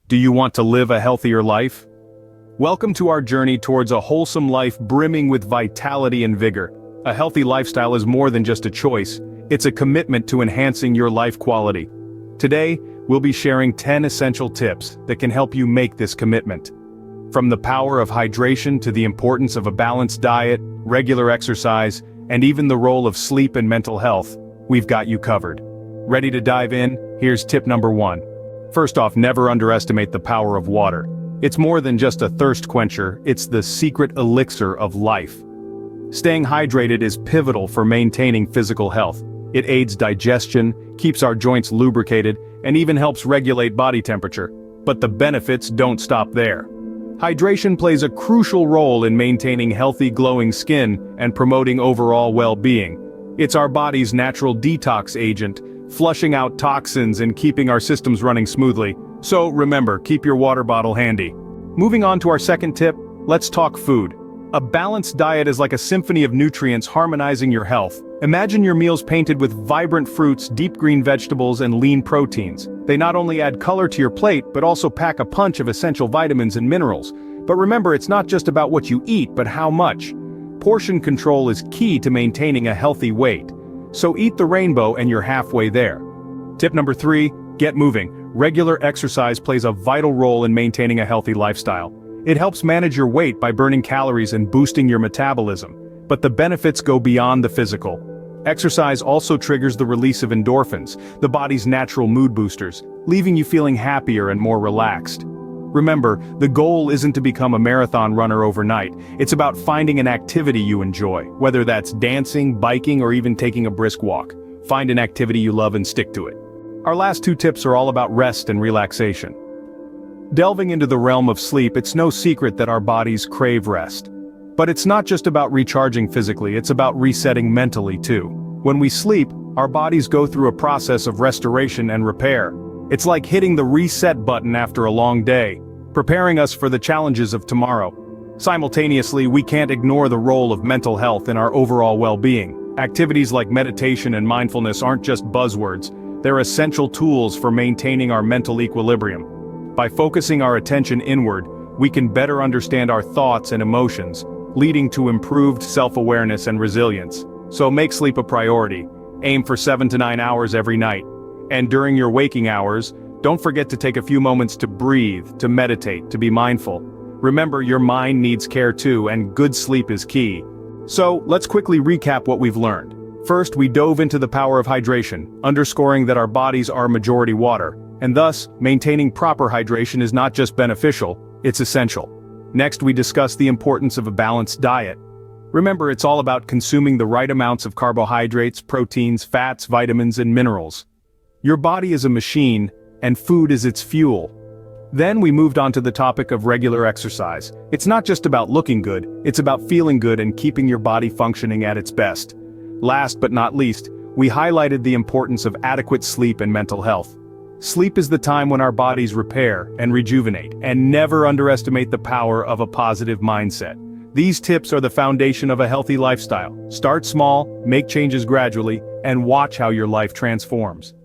Do you want to live a healthier life? Welcome to our journey towards a wholesome life brimming with vitality and vigor. A healthy lifestyle is more than just a choice, it's a commitment to enhancing your life quality. Today, we'll be sharing 10 essential tips that can help you make this commitment. From the power of hydration to the importance of a balanced diet, regular exercise, and even the role of sleep and mental health, we've got you covered. Ready to dive in? Here's tip number 1. First off, never underestimate the power of water. It's more than just a thirst quencher, it's the secret elixir of life. Staying hydrated is pivotal for maintaining physical health. It aids digestion, keeps our joints lubricated, and even helps regulate body temperature. But the benefits don't stop there. Hydration plays a crucial role in maintaining healthy, glowing skin and promoting overall well-being. It's our body's natural detox agent, flushing out toxins and keeping our systems running smoothly. So remember, keep your water bottle handy. Moving on to our second tip, let's talk food. A balanced diet is like a symphony of nutrients harmonizing your health. Imagine your meals painted with vibrant fruits, deep green vegetables, and lean proteins. They not only add color to your plate, but also pack a punch of essential vitamins and minerals. But remember, it's not just about what you eat, but how much. Portion control is key to maintaining a healthy weight. So eat the rainbow and you're halfway there. Tip number 3, get moving. Regular exercise plays a vital role in maintaining a healthy lifestyle. It helps manage your weight by burning calories and boosting your metabolism. But the benefits go beyond the physical. Exercise also triggers the release of endorphins, the body's natural mood boosters, leaving you feeling happier and more relaxed. Remember, the goal isn't to become a marathon runner overnight. It's about finding an activity you enjoy, whether that's dancing, biking, or even taking a brisk walk. Find an activity you love and stick to it. Our last 2 tips are all about rest and relaxation. Delving into the realm of sleep, it's no secret that our bodies crave rest. But it's not just about recharging physically, it's about resetting mentally too. When we sleep, our bodies go through a process of restoration and repair. It's like hitting the reset button after a long day, preparing us for the challenges of tomorrow. Simultaneously, we can't ignore the role of mental health in our overall well-being. Activities like meditation and mindfulness aren't just buzzwords, they're essential tools for maintaining our mental equilibrium. By focusing our attention inward, we can better understand our thoughts and emotions, leading to improved self-awareness and resilience. So make sleep a priority. Aim for 7 to 9 hours every night. And during your waking hours, don't forget to take a few moments to breathe, to meditate, to be mindful. Remember, your mind needs care too, and good sleep is key. So, let's quickly recap what we've learned. First, we dove into the power of hydration, underscoring that our bodies are majority water, and thus, maintaining proper hydration is not just beneficial, it's essential. Next, we discussed the importance of a balanced diet. Remember, it's all about consuming the right amounts of carbohydrates, proteins, fats, vitamins, and minerals. Your body is a machine, and food is its fuel. Then we moved on to the topic of regular exercise. It's not just about looking good, it's about feeling good and keeping your body functioning at its best. Last but not least, we highlighted the importance of adequate sleep and mental health. Sleep is the time when our bodies repair and rejuvenate, and never underestimate the power of a positive mindset. These tips are the foundation of a healthy lifestyle. Start small, make changes gradually, and watch how your life transforms.